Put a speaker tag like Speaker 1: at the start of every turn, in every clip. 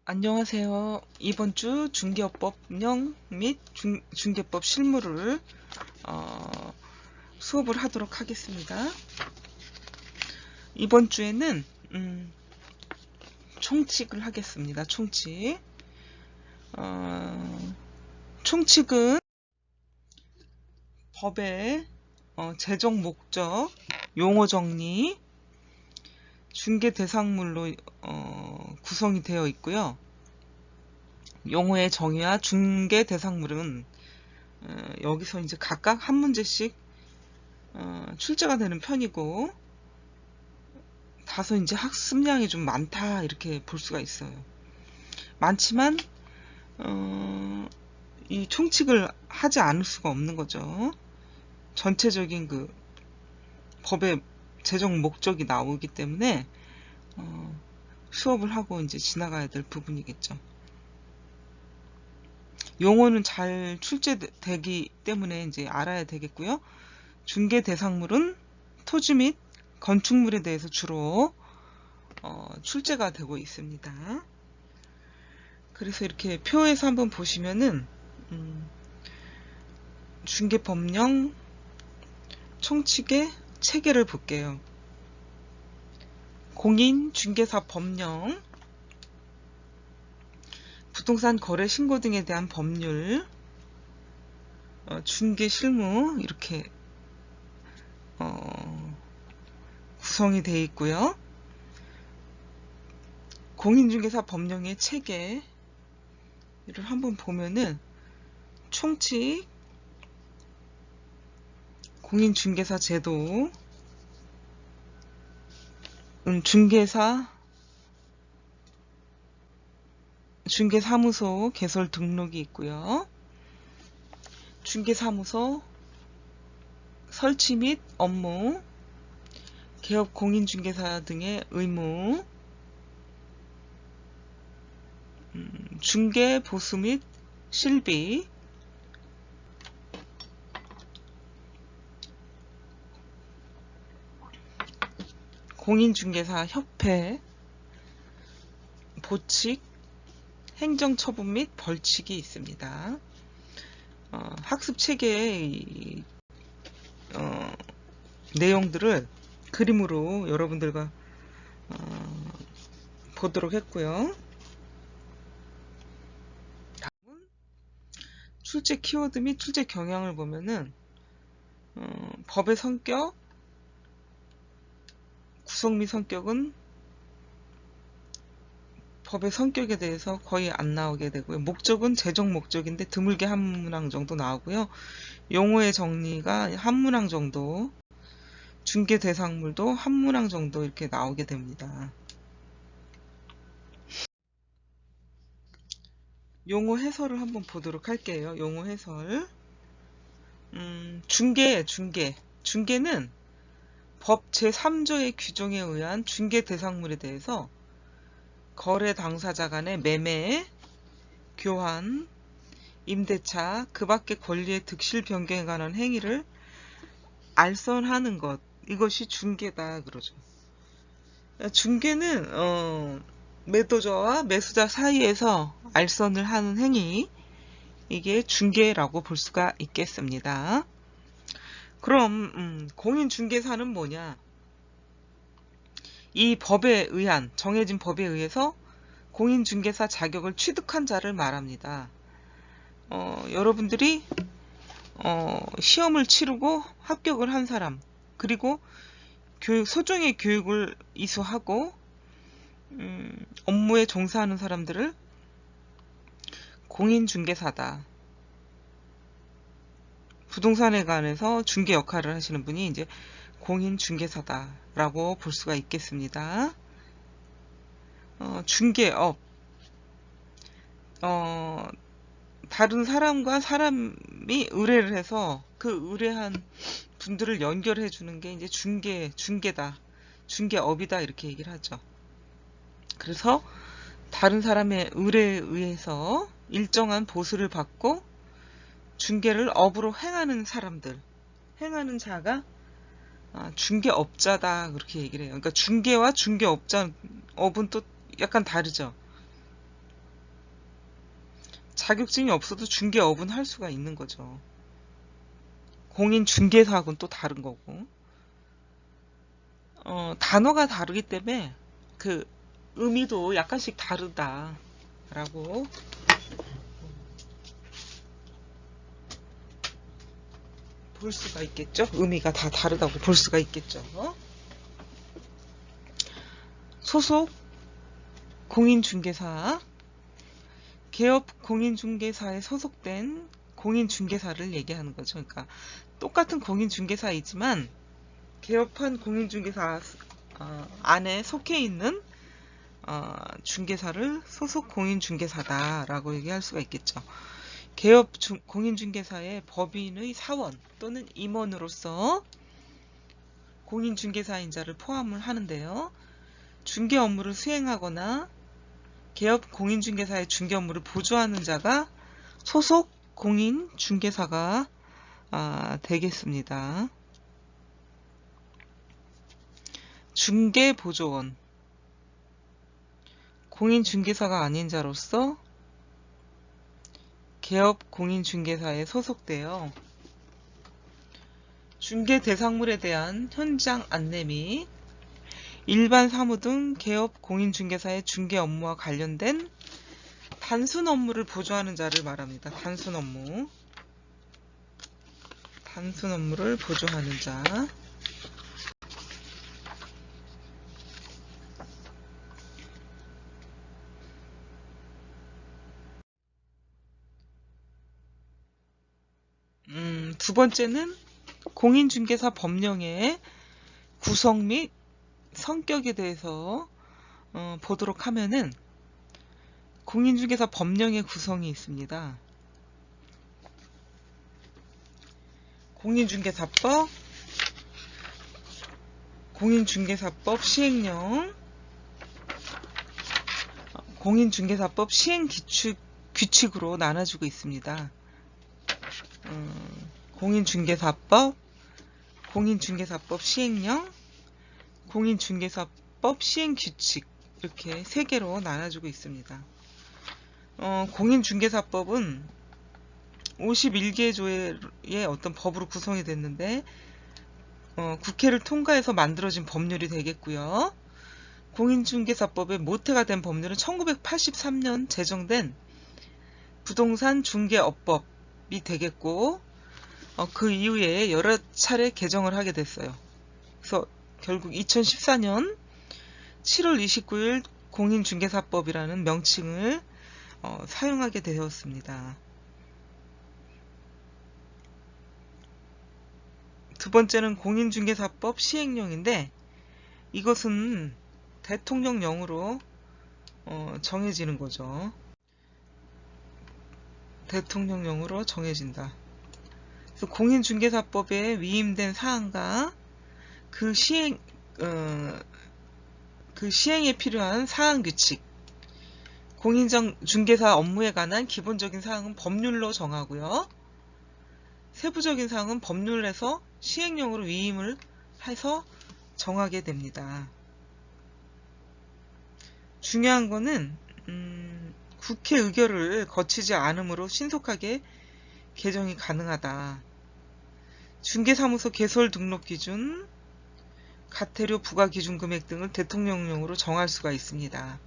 Speaker 1: 안녕하세요. 이번 주 중개업법령 및 중개법 실무를 수업을 하도록 하겠습니다. 이번 주에는 총칙을 하겠습니다. 총칙. 총칙은 법의 제정 목적, 용어 정리, 중개 대상물로 구성이 되어 있고요. 용어의 정의와 중개 대상물은 여기서 이제 각각 한 문제씩 출제가 되는 편이고, 다소 이제 학습량이 좀 많다 이렇게 볼 수가 있어요. 많지만 이 총칙을 하지 않을 수가 없는 거죠. 전체적인 그 법의 제정 목적이 나오기 때문에 수업을 하고 이제 지나가야 될 부분이겠죠. 용어는 잘 출제되기 때문에 이제 알아야 되겠고요. 중개 대상물은 토지 및 건축물에 대해서 주로 출제가 되고 있습니다. 그래서 이렇게 표에서 한번 보시면은 중개법령 총칙의 체계를 볼게요. 공인중개사 법령, 부동산 거래 신고 등에 대한 법률, 중개 실무 이렇게 구성이 되어 있고요. 공인중개사 법령의 체계를 한번 보면은 총칙, 공인중개사 제도, 중개사무소 개설 등록이 있고요. 중개사무소 설치 및 업무, 개업 공인중개사 등의 의무, 중개 보수 및 실비, 공인중개사 협회, 보칙, 행정처분 및 벌칙이 있습니다. 학습 체계의 내용들을 그림으로 여러분들과 보도록 했고요. 다음은 출제 키워드 및 출제 경향을 보면은 법의 성격, 구성 및 성격은 법의 성격에 대해서 거의 안 나오게 되고요. 목적은 제정 목적인데 드물게 한 문항 정도 나오고요. 용어의 정리가 한 문항 정도, 중개 대상물도 한 문항 정도 이렇게 나오게 됩니다. 용어 해설을 한번 보도록 할게요. 용어 해설. 중개는 법 제3조의 규정에 의한 중개 대상물에 대해서 거래 당사자 간의 매매, 교환, 임대차, 그 밖의 권리의 득실 변경에 관한 행위를 알선하는 것, 이것이 중개다 그러죠. 중개는 매도자와 매수자 사이에서 알선을 하는 행위, 이게 중개라고 볼 수가 있겠습니다. 그럼 공인중개사는 뭐냐? 이 법에 의한, 정해진 법에 의해서 공인중개사 자격을 취득한 자를 말합니다. 여러분들이 시험을 치르고 합격을 한 사람, 그리고 소정의 교육을 이수하고 업무에 종사하는 사람들을 공인중개사다. 부동산에 관해서 중개 역할을 하시는 분이 이제 공인중개사다라고 볼 수가 있겠습니다. 중개업, 다른 사람과 사람이 의뢰를 해서 그 의뢰한 분들을 연결해 주는 게 이제 중개다, 중개업이다 이렇게 얘기를 하죠. 그래서 다른 사람의 의뢰에 의해서 일정한 보수를 받고 중개를 업으로 행하는 사람들, 행하는 자가 중개업자다 그렇게 얘기를 해요. 그러니까 중개와 중개업은 또 약간 다르죠. 자격증이 없어도 중개업은 할 수가 있는 거죠. 공인중개사하고는 또 다른 거고. 단어가 다르기 때문에 그 의미도 약간씩 다르다라고 볼 수가 있겠죠. 의미가 다 다르다고 볼 수가 있겠죠. 소속 공인중개사, 개업 공인중개사에 소속된 공인중개사를 얘기하는 거죠. 그러니까 똑같은 공인중개사이지만 개업한 공인중개사 안에 속해 있는 중개사를 소속 공인중개사다라고 얘기할 수가 있겠죠. 개업 공인중개사의 법인의 사원 또는 임원으로서 공인중개사인 자를 포함을 하는데요. 중개 업무를 수행하거나 개업 공인중개사의 중개 업무를 보조하는 자가 소속 공인중개사가 되겠습니다. 중개보조원, 공인중개사가 아닌 자로서 개업 공인중개사에 소속되어 중개 대상물에 대한 현장 안내 및 일반 사무 등 개업 공인중개사의 중개 업무와 관련된 단순 업무를 보조하는 자를 말합니다. 단순 업무를 보조하는 자. 두 번째는 공인중개사 법령의 구성 및 성격에 대해서 보도록 하면은 공인중개사 법령의 구성이 있습니다. 공인중개사법, 공인중개사법 시행령, 공인중개사법 시행규칙으로 나눠지고 있습니다. 공인중개사법, 공인중개사법 시행령, 공인중개사법 시행규칙 이렇게 세 개로 나눠지고 있습니다. 공인중개사법은 51개 조의 어떤 법으로 구성이 됐는데 국회를 통과해서 만들어진 법률이 되겠고요. 공인중개사법의 모태가 된 법률은 1983년 제정된 부동산 중개업법이 되겠고 그 이후에 여러 차례 개정을 하게 됐어요. 그래서 결국 2014년 7월 29일 공인중개사법이라는 명칭을 사용하게 되었습니다. 두 번째는 공인중개사법 시행령인데 이것은 대통령령으로 정해지는 거죠. 대통령령으로 정해진다. 그래서 공인중개사법에 위임된 사항과 그 시행에 필요한 사항규칙, 공인중개사 업무에 관한 기본적인 사항은 법률로 정하고요. 세부적인 사항은 법률에서 시행령으로 위임을 해서 정하게 됩니다. 중요한 거는 국회 의결을 거치지 않으므로 신속하게 개정이 가능하다. 중개사무소 개설 등록 기준, 가태료 부과 기준 금액 등을 대통령령으로 정할 수가 있습니다.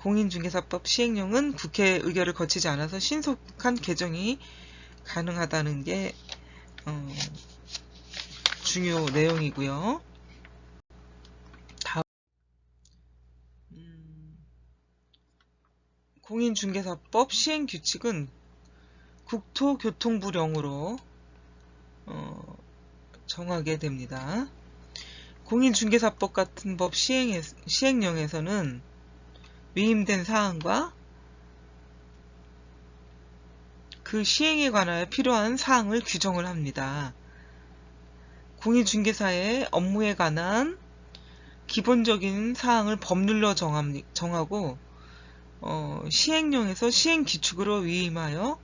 Speaker 1: 공인중개사법 시행령은 국회 의결을 거치지 않아서 신속한 개정이 가능하다는 게 중요 내용이고요. 다음 공인중개사법 시행규칙은 국토교통부령으로 정하게 됩니다. 공인중개사법 같은 법 시행령에서는 위임된 사항과 그 시행에 관하여 필요한 사항을 규정을 합니다. 공인중개사의 업무에 관한 기본적인 사항을 법률로 정하고 시행령에서 시행규칙으로 위임하여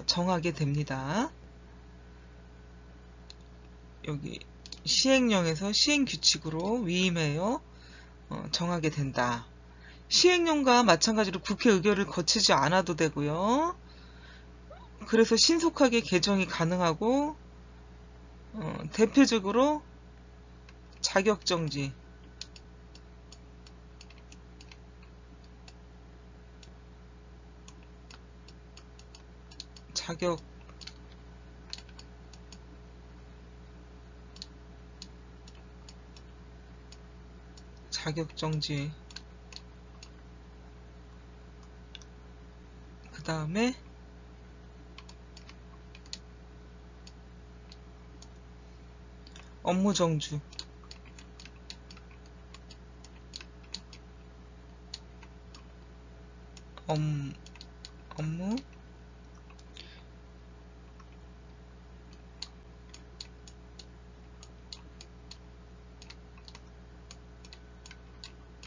Speaker 1: 정하게 됩니다. 여기 시행령에서 시행규칙으로 위임하여 정하게 된다. 시행령과 마찬가지로 국회 의결을 거치지 않아도 되고요. 그래서 신속하게 개정이 가능하고 대표적으로 자격정지, 자격정지, 그 다음에 업무정지,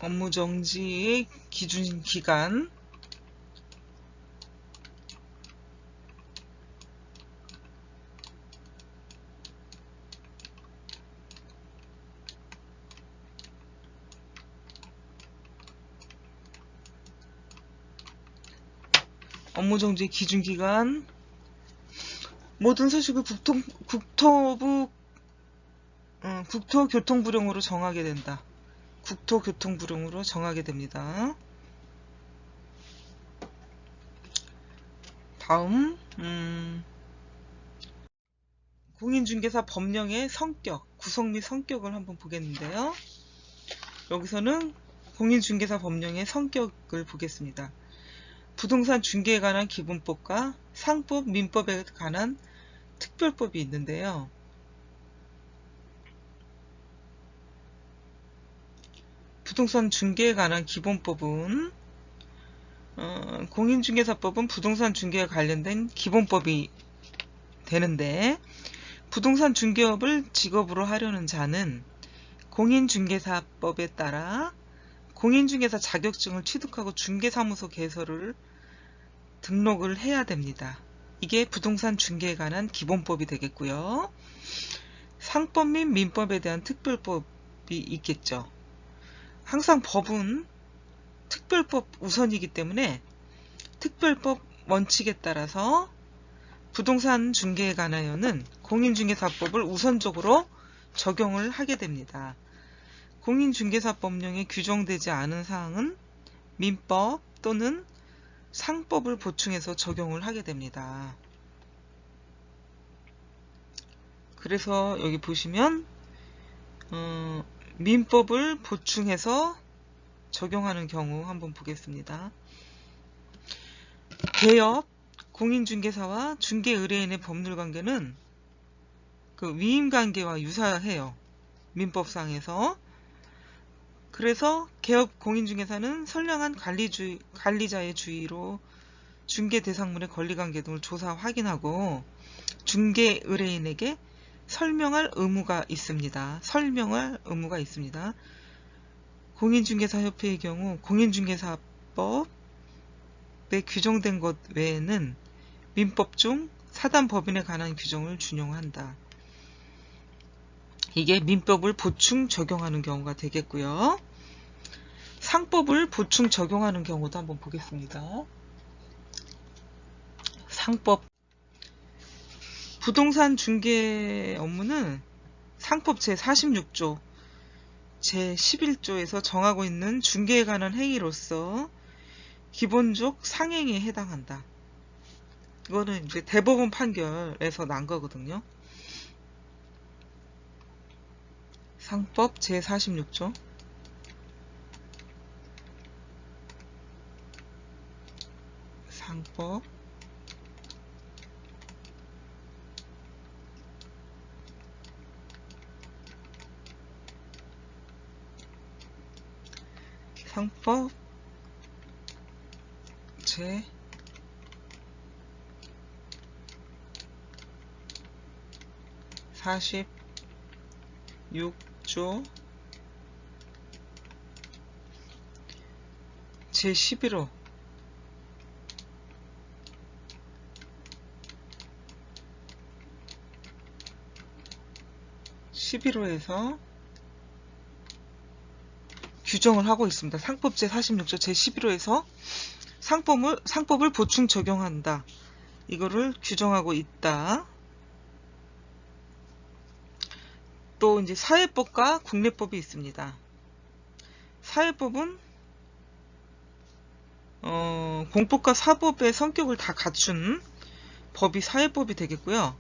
Speaker 1: 업무정지의 기준기간, 업무정지의 기준기간, 모든 소식을 국토교통부령으로 정하게 된다. 국토교통부령으로 정하게 됩니다. 다음 공인중개사 법령의 성격, 구성 및 성격을 한번 보겠는데요. 여기서는 공인중개사 법령의 성격을 보겠습니다. 부동산 중개에 관한 기본법과 상법, 민법에 관한 특별법이 있는데요. 부동산 중개에 관한 기본법은 공인중개사법은 부동산 중개에 관련된 기본법이 되는데, 부동산 중개업을 직업으로 하려는 자는 공인중개사법에 따라 공인중개사 자격증을 취득하고 중개사무소 개설을 등록을 해야 됩니다. 이게 부동산 중개에 관한 기본법이 되겠고요. 상법 및 민법에 대한 특별법이 있겠죠. 항상 법은 특별법 우선이기 때문에 특별법 원칙에 따라서 부동산 중개에 관하여는 공인중개사법을 우선적으로 적용을 하게 됩니다. 공인중개사법령에 규정되지 않은 사항은 민법 또는 상법을 보충해서 적용을 하게 됩니다. 그래서 여기 보시면 민법을 보충해서 적용하는 경우 한번 보겠습니다. 개업, 공인중개사와 중개의뢰인의 법률관계는 그 위임관계와 유사해요. 민법상에서. 그래서 개업 공인중개사는 선량한 관리자의 주의로 중개 대상물의 권리관계 등을 조사 확인하고 중개의뢰인에게 설명할 의무가 있습니다. 공인중개사협회의 경우 공인중개사법에 규정된 것 외에는 민법 중 사단법인에 관한 규정을 준용한다. 이게 민법을 보충 적용하는 경우가 되겠고요. 상법을 보충 적용하는 경우도 한번 보겠습니다. 상법. 부동산 중개 업무는 상법 제46조, 제11조에서 정하고 있는 중개에 관한 행위로서 기본적 상행에 해당한다. 이거는 이제 대법원 판결에서 난 거거든요. 상법 제46조. 상법 제 46조 제11호 11호에서 규정을 하고 있습니다. 상법 제46조 제11호에서 상법을 보충 적용한다. 이거를 규정하고 있다. 또 이제 사회법과 국내법이 있습니다. 사회법은 공법과 사법의 성격을 다 갖춘 법이 사회법이 되겠고요.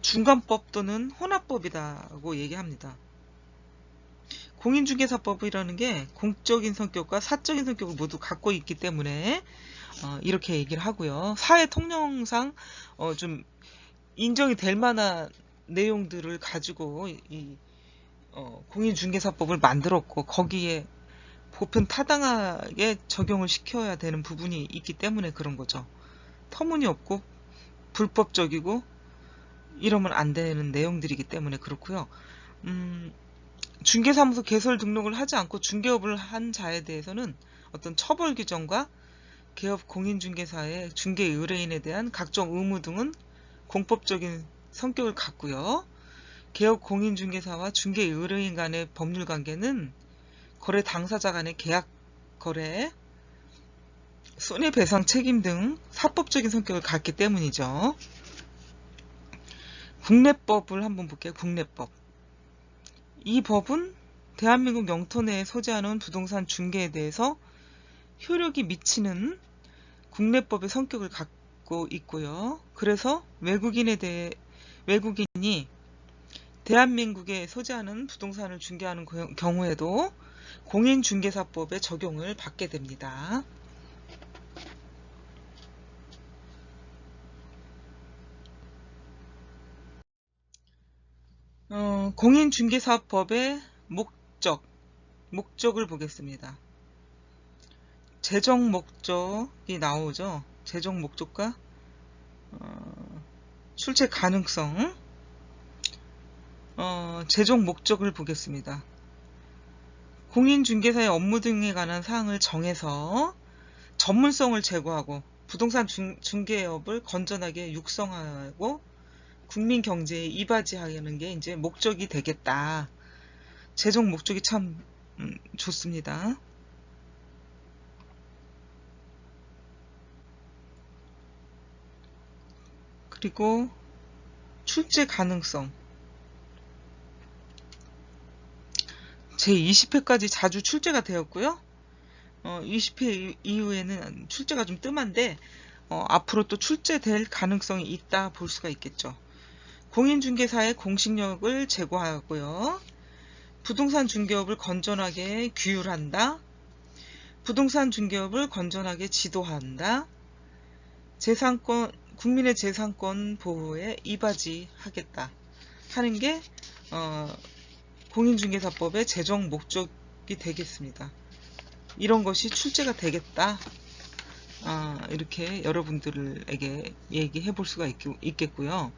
Speaker 1: 중간법 또는 혼합법이라고 얘기합니다. 공인중개사법이라는 게 공적인 성격과 사적인 성격을 모두 갖고 있기 때문에 이렇게 얘기를 하고요. 사회 통념상 좀 인정이 될 만한 내용들을 가지고 공인중개사법을 만들었고 거기에 보편 타당하게 적용을 시켜야 되는 부분이 있기 때문에 그런 거죠. 터무니없고 불법적이고 이러면 안 되는 내용들이기 때문에 그렇고요. 중개사무소 개설 등록을 하지 않고 중개업을 한 자에 대해서는 어떤 처벌 규정과 개업 공인중개사의 중개 의뢰인에 대한 각종 의무 등은 공법적인 성격을 갖고요. 개업 공인중개사와 중개 의뢰인 간의 법률 관계는 거래 당사자 간의 계약 거래, 손해배상 책임 등 사법적인 성격을 갖기 때문이죠. 국내법을 한번 볼게요. 국내법. 이 법은 대한민국 영토 내에 소재하는 부동산 중개에 대해서 효력이 미치는 국내법의 성격을 갖고 있고요. 그래서 외국인이 대한민국에 소재하는 부동산을 중개하는 경우에도 공인중개사법의 적용을 받게 됩니다. 공인중개사법의 목적을 보겠습니다. 재정 목적이 나오죠. 재정 목적과 출제 가능성. 재정 목적을 보겠습니다. 공인중개사의 업무 등에 관한 사항을 정해서 전문성을 제고하고 부동산 중개업을 건전하게 육성하고 국민 경제에 이바지하는 게 이제 목적이 되겠다. 재정 목적이 참 좋습니다. 그리고 출제 가능성. 제20회까지 자주 출제가 되었고요. 20회 이후에는 출제가 좀 뜸한데 앞으로 또 출제될 가능성이 있다 볼 수가 있겠죠. 공인중개사의 공식력을 제고하고요. 부동산 중개업을 건전하게 규율한다. 부동산 중개업을 건전하게 지도한다. 국민의 재산권 보호에 이바지하겠다 하는 게 공인중개사법의 재정 목적이 되겠습니다. 이런 것이 출제가 되겠다. 이렇게 여러분들에게 얘기해 볼 수가 있겠고요.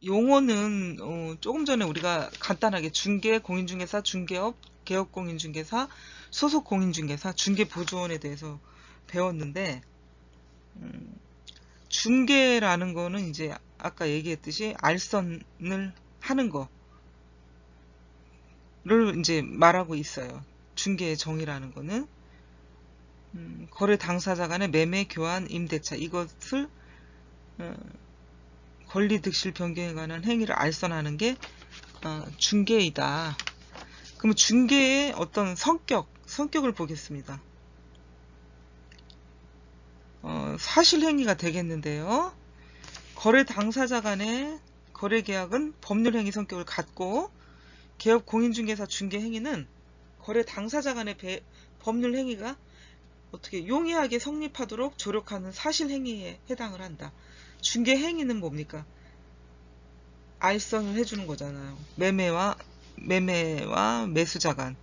Speaker 1: 용어는 조금 전에 우리가 간단하게 중개, 공인중개사, 중개업, 개업공인중개사, 소속공인중개사, 중개보조원에 대해서 배웠는데 중개라는 거는 이제 아까 얘기했듯이 알선을 하는 거를 이제 말하고 있어요. 중개의 정의라는 거는 거래 당사자 간의 매매, 교환, 임대차 이것을 권리 득실 변경에 관한 행위를 알선하는 게 중개이다. 그러면 중개의 어떤 성격을 보겠습니다. 사실 행위가 되겠는데요. 거래 당사자 간의 거래 계약은 법률 행위 성격을 갖고 개업 공인중개사 중개 행위는 거래 당사자 간의 법률 행위가 어떻게 용이하게 성립하도록 조력하는 사실 행위에 해당을 한다. 중개 행위는 뭡니까? 알선을 해주는 거잖아요. 매매와 매수자 간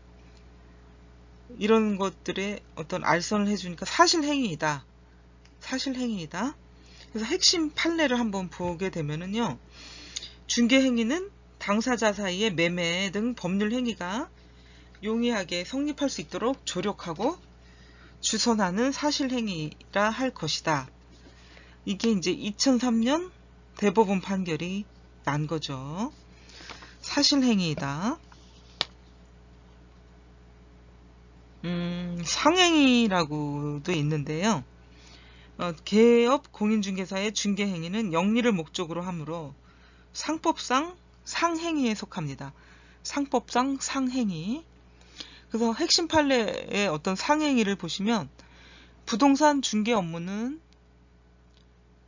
Speaker 1: 이런 것들의 어떤 알선을 해주니까 사실 행위이다. 사실 행위이다. 그래서 핵심 판례를 한번 보게 되면은요. 중개 행위는 당사자 사이의 매매 등 법률 행위가 용이하게 성립할 수 있도록 조력하고 주선하는 사실행위라 할 것이다. 이게 이제 2003년 대법원 판결이 난 거죠. 사실행위이다. 상행위라고도 있는데요. 개업 공인중개사의 중개행위는 영리를 목적으로 하므로 상법상 상행위에 속합니다. 상법상 상행위. 그래서 핵심 판례의 어떤 상행위를 보시면 부동산 중개 업무는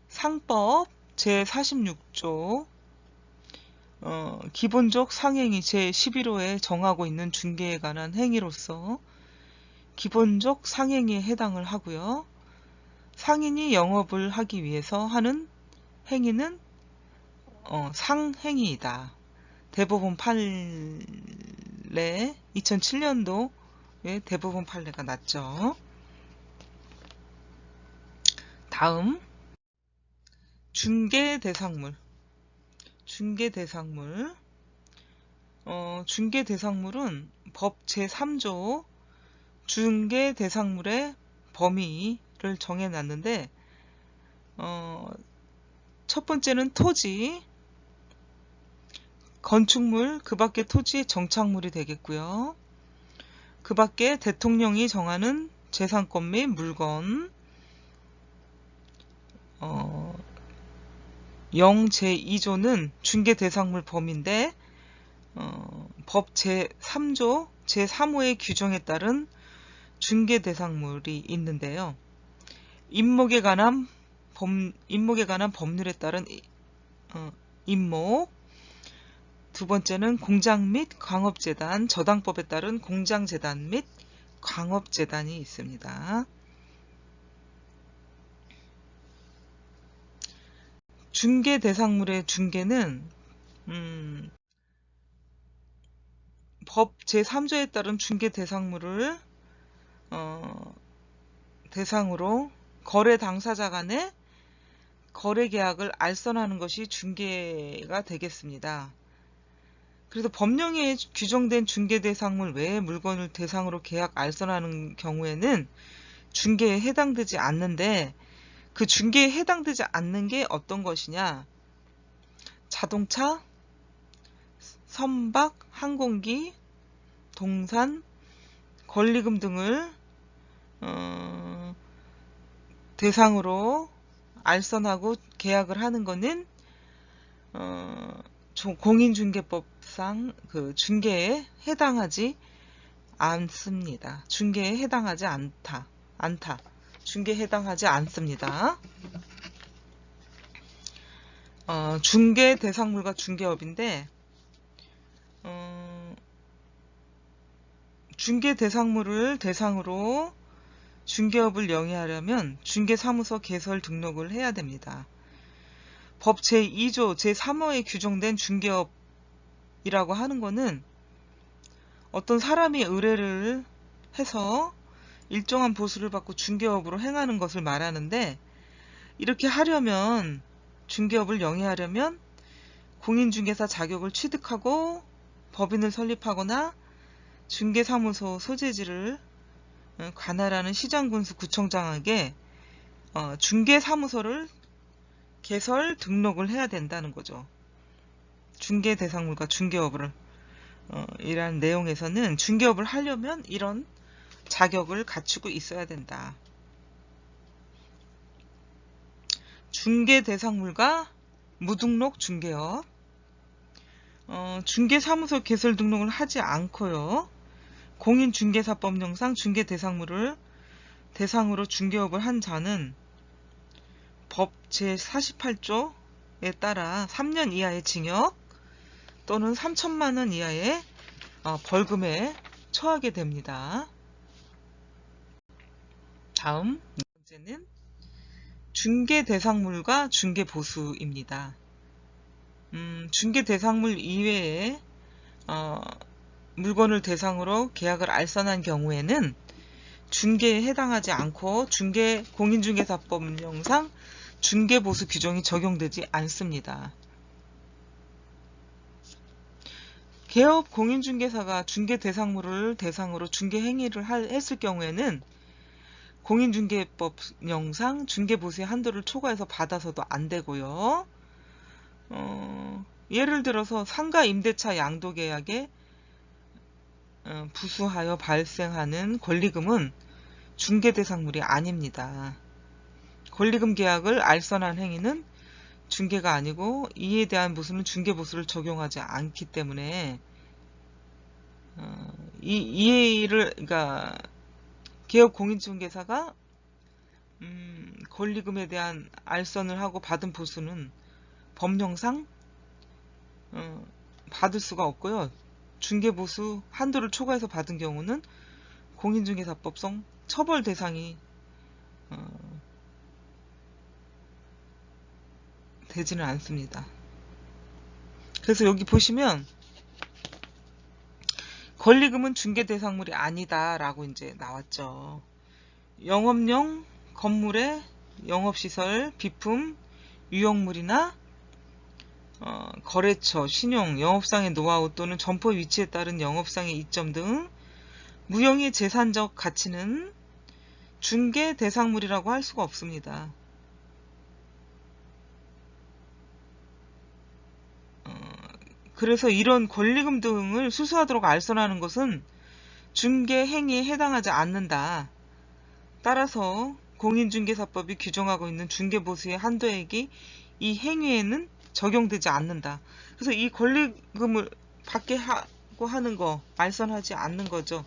Speaker 1: 상법 제46조 기본적 상행위 제11호에 정하고 있는 중개에 관한 행위로서 기본적 상행위에 해당을 하고요. 상인이 영업을 하기 위해서 하는 행위는 상행위이다. 대법원 판례 2007년도에 대법원 판례가 났죠. 다음 중개대상물. 중개대상물은 법 제3조 중개대상물의 범위를 정해놨는데 첫 번째는 토지, 건축물, 그 밖에 토지의 정착물이 되겠고요. 그 밖에 대통령이 정하는 재산권 및 물건, 영 제2조는 중개대상물 범위인데 법 제3조 제3호의 규정에 따른 중개대상물이 있는데요. 임목에 관한 법률에 따른 임목, 두 번째는 공장 및 광업재단, 저당법에 따른 공장재단 및 광업재단이 있습니다. 중개대상물의 중개는 법 제3조에 따른 중개대상물을 대상으로 거래 당사자 간의 거래계약을 알선하는 것이 중개가 되겠습니다. 그래서 법령에 규정된 중개대상물 외의 물건을 대상으로 계약 알선하는 경우에는 중개에 해당되지 않는데 그 중개에 해당되지 않는 게 어떤 것이냐? 자동차, 선박, 항공기, 동산, 권리금 등을 대상으로 알선하고 계약을 하는 것은 공인중개법상 그 중개에 해당하지 않습니다. 중개에 해당하지 않다. 중개에 해당하지 않습니다. 중개대상물과 중개업인데 중개대상물을 대상으로 중개업을 영위하려면 중개사무소 개설 등록을 해야 됩니다. 법 제2조 제3호에 규정된 중개업이라고 하는 것은 어떤 사람이 의뢰를 해서 일정한 보수를 받고 중개업으로 행하는 것을 말하는데 이렇게 하려면 중개업을 영위하려면 공인중개사 자격을 취득하고 법인을 설립하거나 중개사무소 소재지를 관할하는 시장군수구청장에게 중개사무소를 개설 등록을 해야 된다는 거죠. 중개대상물과 중개업을 이란 내용에서는 중개업을 하려면 이런 자격을 갖추고 있어야 된다. 중개대상물과 무등록 중개업. 중개사무소 개설 등록을 하지 않고요. 공인중개사법령상 중개대상물을 대상으로 중개업을 한 자는 법 제48조에 따라 3년 이하의 징역 또는 3천만 원 이하의 벌금에 처하게 됩니다. 다음 두 번째는 중개대상물과 중개보수입니다. 중개대상물 이외에 물건을 대상으로 계약을 알선한 경우에는 중개에 해당하지 않고 공인중개사법령상 중개보수 규정이 적용되지 않습니다. 개업 공인중개사가 중개 대상물을 대상으로 중개 행위를 했을 경우에는 공인중개법령상 중개보수의 한도를 초과해서 받아서도 안 되고요. 예를 들어서 상가 임대차 양도계약에 부수하여 발생하는 권리금은 중개대상물이 아닙니다. 권리금 계약을 알선한 행위는 중개가 아니고 이에 대한 보수는 중개보수를 적용하지 않기 때문에 그러니까 개업 공인중개사가 권리금에 대한 알선을 하고 받은 보수는 법령상 받을 수가 없고요. 중개보수 한도를 초과해서 받은 경우는 공인중개사법상 처벌 대상이 되지는 않습니다. 그래서 여기 보시면 권리금은 중개대상물이 아니다 라고 이제 나왔죠. 영업용 건물의 영업시설, 비품, 유형물이나 거래처, 신용, 영업상의 노하우 또는 점포 위치에 따른 영업상의 이점 등 무형의 재산적 가치는 중개 대상물이라고 할 수가 없습니다. 그래서 이런 권리금 등을 수수하도록 알선하는 것은 중개 행위에 해당하지 않는다. 따라서 공인중개사법이 규정하고 있는 중개보수의 한도액이 이 행위에는 적용되지 않는다. 그래서 이 권리금을 받게 하고 하는 거 알선하지 않는 거죠.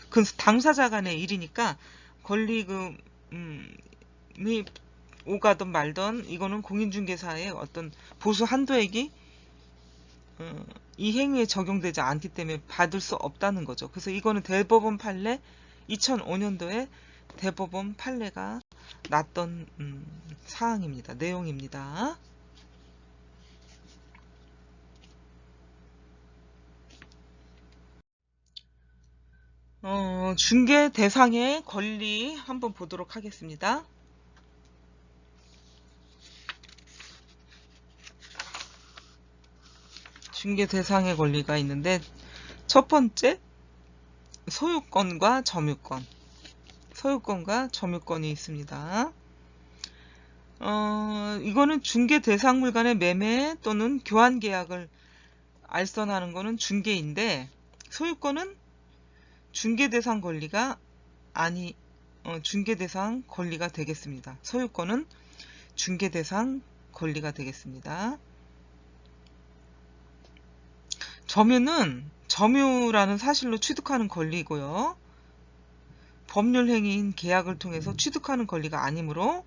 Speaker 1: 그건 당사자 간의 일이니까 권리금이 오가든 말든 이거는 공인중개사의 어떤 보수 한도액이 이 행위에 적용되지 않기 때문에 받을 수 없다는 거죠. 그래서 이거는 대법원 판례 2005년도에 대법원 판례가 났던 사항입니다. 내용입니다. 중개 대상의 권리 한번 보도록 하겠습니다. 중개 대상의 권리가 있는데 첫 번째 소유권과 점유권. 소유권과 점유권이 있습니다. 이거는 중개 대상물 간의 매매 또는 교환 계약을 알선하는 거는 중개인데 소유권은 중개 대상 권리가 중개 대상 권리가 되겠습니다. 소유권은 중개 대상 권리가 되겠습니다. 점유는 점유라는 사실로 취득하는 권리이고요. 법률 행위인 계약을 통해서 취득하는 권리가 아니므로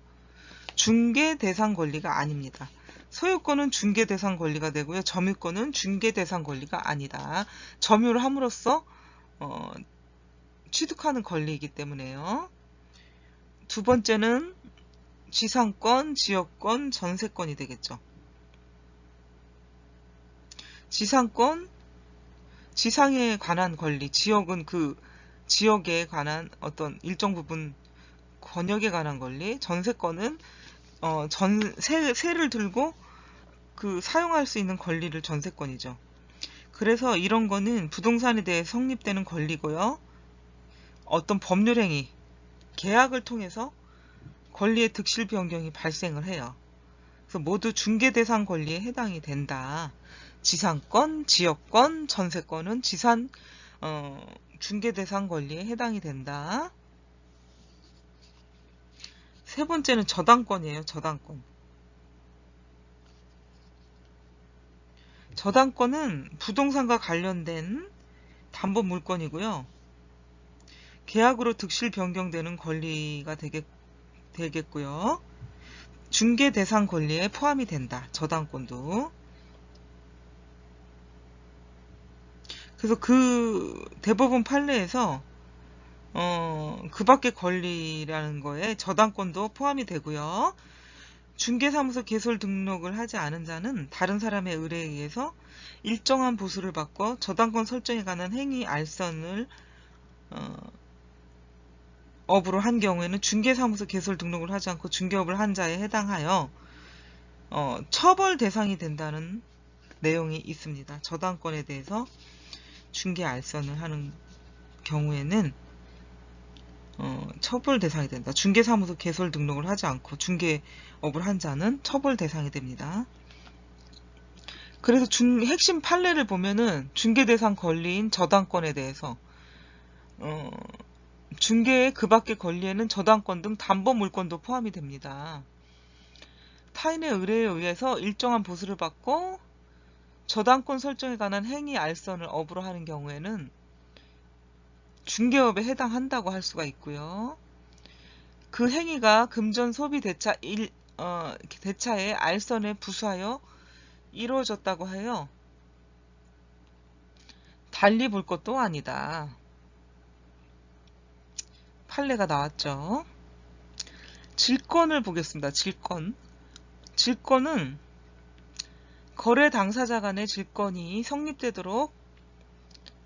Speaker 1: 중개 대상 권리가 아닙니다. 소유권은 중개 대상 권리가 되고요. 점유권은 중개 대상 권리가 아니다. 점유를 함으로써 취득하는 권리이기 때문에요. 두 번째는 지상권, 지역권, 전세권이 되겠죠. 지상권, 지상에 관한 권리, 지역은 그 지역에 관한 어떤 일정 부분 권역에 관한 권리, 전세권은 세를 들고 그 사용할 수 있는 권리를 전세권이죠. 그래서 이런 거는 부동산에 대해 성립되는 권리고요. 어떤 법률 행위, 계약을 통해서 권리의 득실 변경이 발생을 해요. 그래서 모두 중개 대상 권리에 해당이 된다. 지상권, 지역권, 전세권은 중개 대상 권리에 해당이 된다. 세 번째는 저당권이에요. 저당권. 저당권은 부동산과 관련된 담보 물건이고요. 계약으로 득실 변경되는 권리가 되겠고요. 중개 대상 권리에 포함이 된다. 저당권도. 그래서 그 대법원 판례에서 그 밖의 권리라는 거에 저당권도 포함이 되고요. 중개사무소 개설 등록을 하지 않은 자는 다른 사람의 의뢰에 의해서 일정한 보수를 받고 저당권 설정에 관한 행위 알선을 업으로 한 경우에는 중개사무소 개설 등록을 하지 않고 중개업을 한 자에 해당하여 처벌 대상이 된다는 내용이 있습니다. 저당권에 대해서 중개 알선을 하는 경우에는 처벌 대상이 된다. 중개사무소 개설 등록을 하지 않고 중개업을 한 자는 처벌 대상이 됩니다. 그래서 핵심 판례를 보면은 중개 대상 권리인 저당권에 대해서 중개의 그 밖의 권리에는 저당권 등 담보 물권도 포함이 됩니다. 타인의 의뢰에 의해서 일정한 보수를 받고 저당권 설정에 관한 행위 알선을 업으로 하는 경우에는 중개업에 해당한다고 할 수가 있고요. 그 행위가 금전 소비 대차의 알선에 부수하여 이루어졌다고 하여 달리 볼 것도 아니다. 판례가 나왔죠. 질권을 보겠습니다. 질권은 거래 당사자 간의 질권이 성립되도록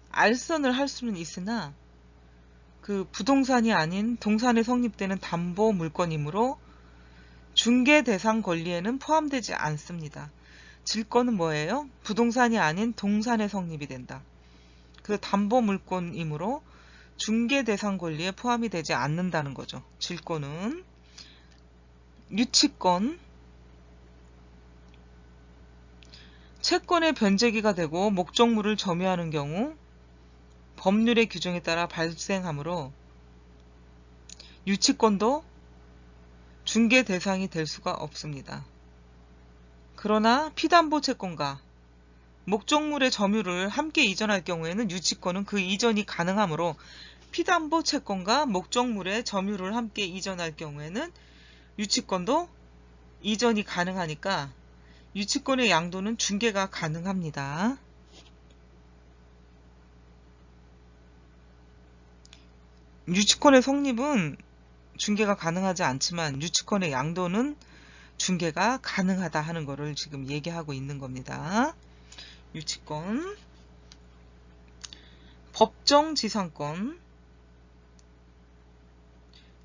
Speaker 1: 알선을 할 수는 있으나 그 부동산이 아닌 동산에 성립되는 담보 물권이므로 중개 대상 권리에는 포함되지 않습니다. 질권은 뭐예요? 부동산이 아닌 동산에 성립이 된다. 그 담보 물권이므로 중개 대상 권리에 포함이 되지 않는다는 거죠. 질권은. 유치권, 채권의 변제기가 되고 목적물을 점유하는 경우 법률의 규정에 따라 발생하므로 유치권도 중개 대상이 될 수가 없습니다. 그러나 피담보 채권과 목적물의 점유를 함께 이전할 경우에는 유치권은 그 이전이 가능하므로 피담보 채권과 목적물의 점유를 함께 이전할 경우에는 유치권도 이전이 가능하니까 유치권의 양도는 중개가 가능합니다. 유치권의 성립은 중개가 가능하지 않지만 유치권의 양도는 중개가 가능하다 하는 것을 지금 얘기하고 있는 겁니다. 유치권, 법정지상권,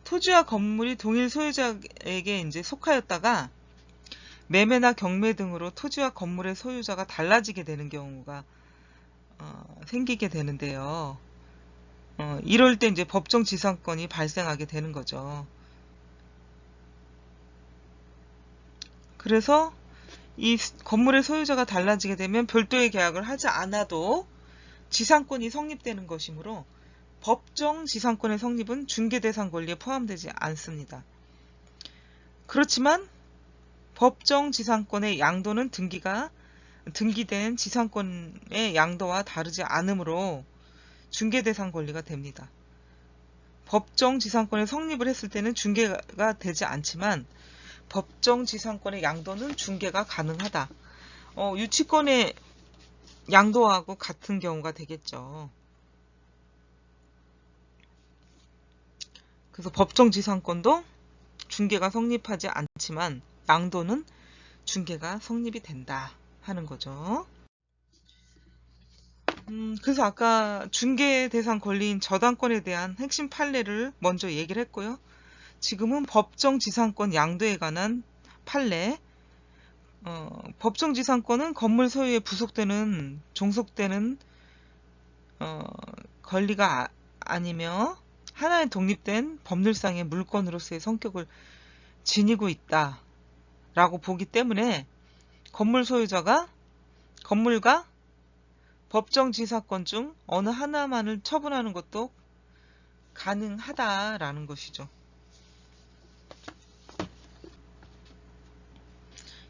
Speaker 1: 토지와 건물이 동일 소유자에게 이제 속하였다가 매매나 경매 등으로 토지와 건물의 소유자가 달라지게 되는 경우가 생기게 되는데요. 이럴 때 이제 법정지상권이 발생하게 되는 거죠. 그래서 이 건물의 소유자가 달라지게 되면 별도의 계약을 하지 않아도 지상권이 성립되는 것이므로 법정지상권의 성립은 중개대상 권리에 포함되지 않습니다. 그렇지만 법정지상권의 양도는 등기된 지상권의 양도와 다르지 않으므로 중개대상 권리가 됩니다. 법정지상권의 성립을 했을 때는 중개가 되지 않지만 법정지상권의 양도는 중개가 가능하다. 유치권의 양도하고 같은 경우가 되겠죠. 그래서 법정지상권도 중개가 성립하지 않지만 양도는 중개가 성립이 된다 하는 거죠. 그래서 아까 중개 대상 권리인 저당권에 대한 핵심 판례를 먼저 얘기를 했고요. 지금은 법정지상권 양도에 관한 판례. 법정지상권은 건물 소유에 부속되는 종속되는 권리가 아니며 하나의 독립된 법률상의 물권으로서의 성격을 지니고 있다 라고 보기 때문에 건물 소유자가 건물과 법정지상권 중 어느 하나만을 처분하는 것도 가능하다라는 것이죠.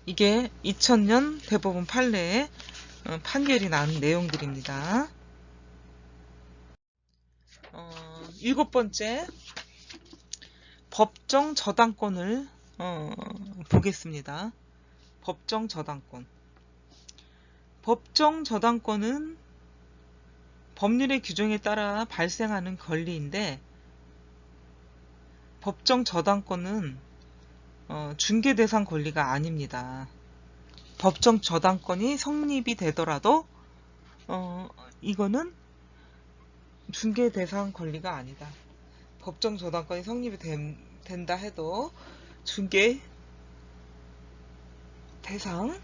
Speaker 1: 이게 2000년 대법원 판례에 판결이 난 내용들입니다. 7번째, 법정 저당권을 보겠습니다. 법정 저당권. 법정 저당권은 법률의 규정에 따라 발생하는 권리인데 법정 저당권은 중개 대상 권리가 아닙니다. 법정 저당권이 성립이 되더라도 이거는 중개 대상 권리가 아니다. 법정 저당권이 성립이 된다 해도 중개 대상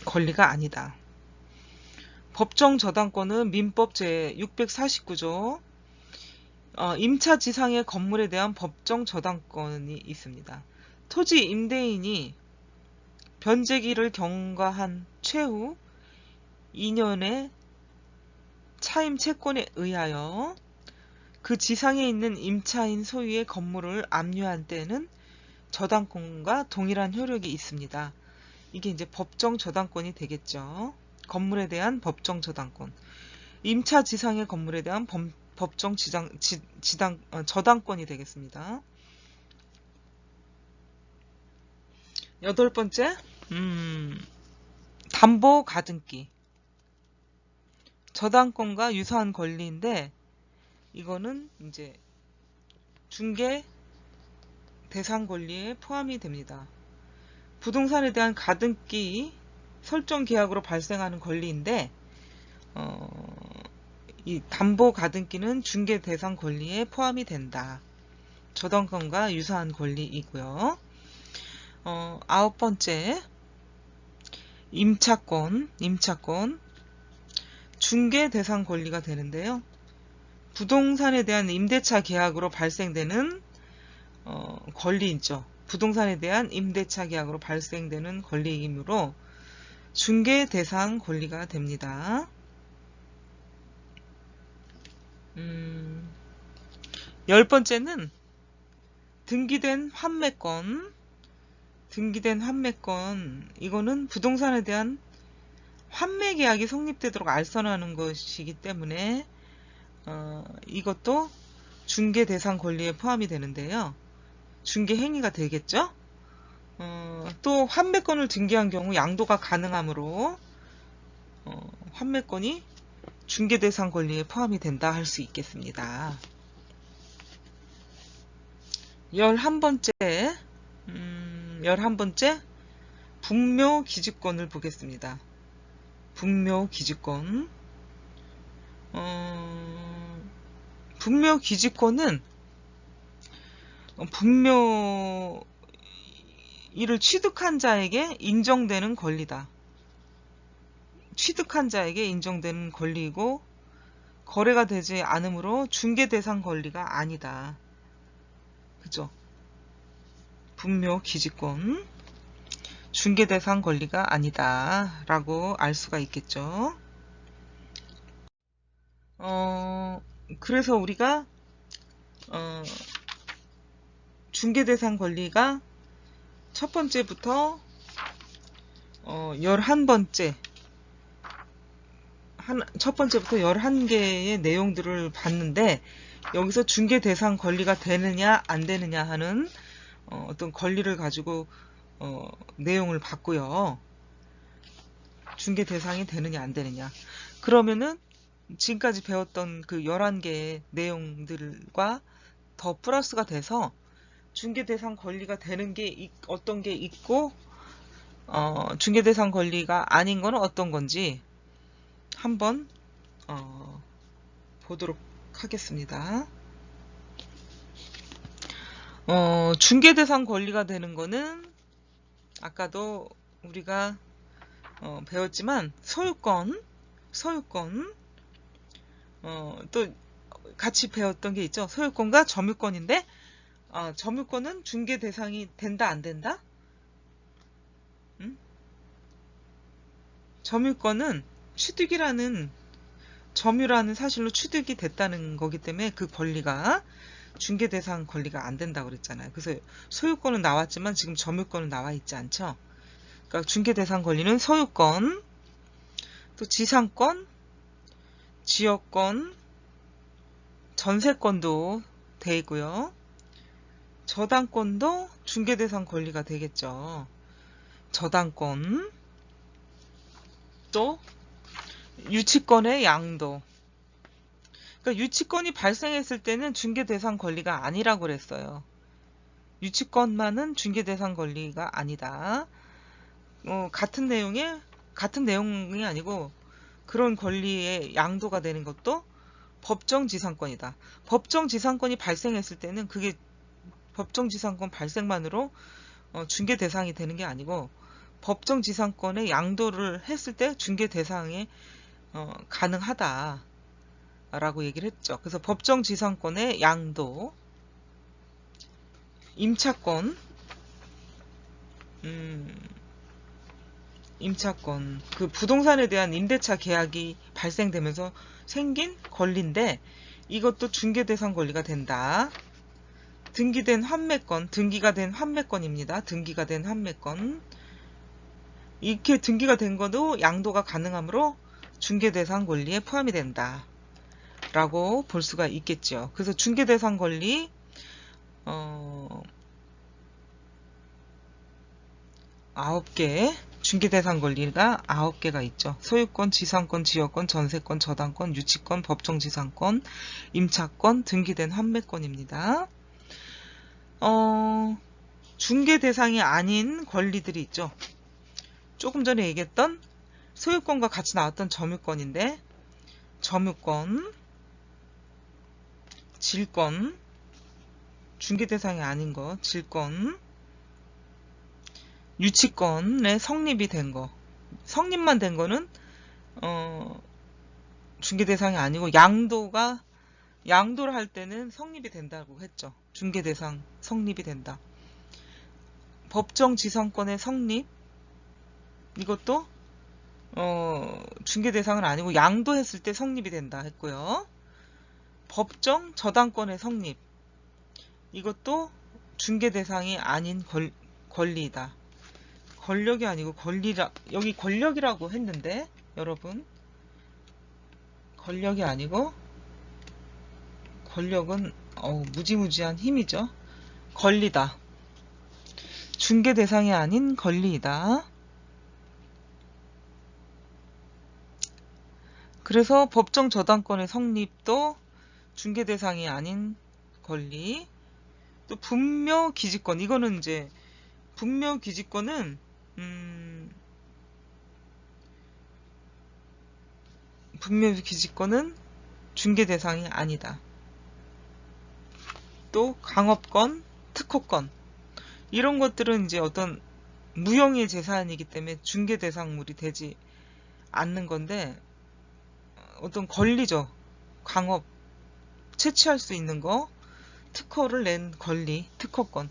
Speaker 1: 권리가 아니다. 법정 저당권은 민법 제649조 임차 지상의 건물에 대한 법정 저당권이 있습니다. 토지 임대인이 변제기를 경과한 최후 2년의 차임 채권에 의하여 그 지상에 있는 임차인 소유의 건물을 압류한 때는 저당권과 동일한 효력이 있습니다. 이게 이제 법정 저당권이 되겠죠. 건물에 대한 법정 저당권. 임차 지상의 건물에 대한 법정 저당권이 되겠습니다. 8번째, 담보 가등기. 저당권과 유사한 권리인데, 이거는 이제 중개 대상 권리에 포함이 됩니다. 부동산에 대한 가등기 설정 계약으로 발생하는 권리인데, 이 담보 가등기는 중개 대상 권리에 포함이 된다. 저당권과 유사한 권리이고요. 9번째, 임차권. 중개 대상 권리가 되는데요. 부동산에 대한 임대차 계약으로 발생되는 권리이죠. 부동산에 대한 임대차 계약으로 발생되는 권리이므로 중개 대상 권리가 됩니다. 10번째는 등기된 환매권. 이거는 부동산에 대한 환매 계약이 성립되도록 알선하는 것이기 때문에 이것도 중개 대상 권리에 포함이 되는데요. 중개 행위가 되겠죠. 또 환매권을 등기한 경우 양도가 가능하므로 환매권이 중개 대상 권리에 포함이 된다 할 수 있겠습니다. 11번째 분묘 기지권을 보겠습니다. 분묘 기지권. 분묘 기지권은 분묘 이를 취득한 자에게 인정되는 권리다. 취득한 자에게 인정되는 권리이고 거래가 되지 않으므로 중개 대상 권리가 아니다. 그죠? 분묘 기지권. 중개 대상 권리가 아니다 라고 알 수가 있겠죠. 그래서 우리가 중개 대상 권리가 첫 번째부터 11번째 첫 번째부터 11개의 내용들을 봤는데, 여기서 중개 대상 권리가 되느냐 안 되느냐 하는 어떤 권리를 가지고 내용을 봤고요. 중개 대상이 되느냐 안 되느냐. 그러면은 지금까지 배웠던 그 11개의 내용들과 더 플러스가 돼서 중개 대상 권리가 되는 게 어떤 게 있고 중개 대상 권리가 아닌 거는 어떤 건지 한번 보도록 하겠습니다. 중개 대상 권리가 되는 거는 아까도 우리가 배웠지만 소유권 또 같이 배웠던 게 있죠. 소유권과 점유권인데 점유권은 중개 대상이 된다 안 된다? 점유권은 취득이라는 점유라는 사실로 취득이 됐다는 거기 때문에 그 권리가 중개 대상 권리가 안 된다고 그랬잖아요. 그래서 소유권은 나왔지만 지금 점유권은 나와 있지 않죠. 그러니까 중개 대상 권리는 소유권, 또 지상권, 지역권, 전세권도 돼 있고요. 저당권도 중개 대상 권리가 되겠죠. 저당권, 또 유치권의 양도. 그러니까 유치권이 발생했을 때는 중개 대상 권리가 아니라고 그랬어요. 유치권만은 중개 대상 권리가 아니다. 같은 내용이 아니고 그런 권리의 양도가 되는 것도 법정지상권이다. 법정지상권이 발생했을 때는 그게 법정지상권 발생만으로 중개 대상이 되는 게 아니고 법정지상권의 양도를 했을 때 중개 대상에 가능하다라고 얘기를 했죠. 그래서 법정지상권의 양도, 임차권, 임차권, 그 부동산에 대한 임대차 계약이 발생되면서 생긴 권리인데 이것도 중개대상 권리가 된다. 등기된 환매권, 등기가 된 환매권입니다. 등기가 된 환매권. 이렇게 등기가 된 것도 양도가 가능하므로 중개대상 권리에 포함이 된다. 라고 볼 수가 있겠죠. 그래서 중개대상 권리, 9개, 중개대상 권리가 9개가 있죠. 소유권, 지상권, 지역권, 전세권, 저당권, 유치권, 법정지상권, 임차권, 등기된 환매권입니다. 중개 대상이 아닌 권리들이 있죠. 조금 전에 얘기했던 소유권과 같이 나왔던 점유권인데, 점유권, 질권, 중개 대상이 아닌 거, 질권, 유치권에 성립이 된 거, 성립만 된 거는 중개 대상이 아니고 양도를 할 때는 성립이 된다고 했죠. 중개 대상 성립이 된다. 법정 지상권의 성립, 이것도 중개 대상은 아니고 양도했을 때 성립이 된다 했고요. 법정 저당권의 성립, 이것도 중개 대상이 아닌 권리이다. 권력이 아니고 권리라, 여기 권력이라고 했는데 여러분, 권력이 아니고, 권력은 무지무지한 힘이죠. 권리다. 중개 대상이 아닌 권리이다. 그래서 법정 저당권의 성립도 중개 대상이 아닌 권리. 또 분묘 기지권, 이거는 이제 분묘 기지권은 분묘 기지권은 중개 대상이 아니다. 또 강업권, 특허권, 이런 것들은 이제 어떤 무형의 재산이기 때문에 중개 대상물이 되지 않는 건데, 어떤 권리죠. 강업, 채취할 수 있는 거, 특허를 낸 권리, 특허권,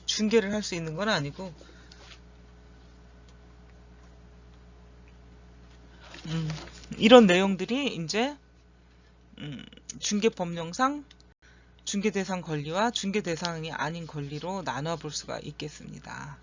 Speaker 1: 중개를 할 수 있는 건 아니고, 이런 내용들이 이제 중개법령상 중개대상 권리와 중개대상이 아닌 권리로 나눠 볼 수가 있겠습니다.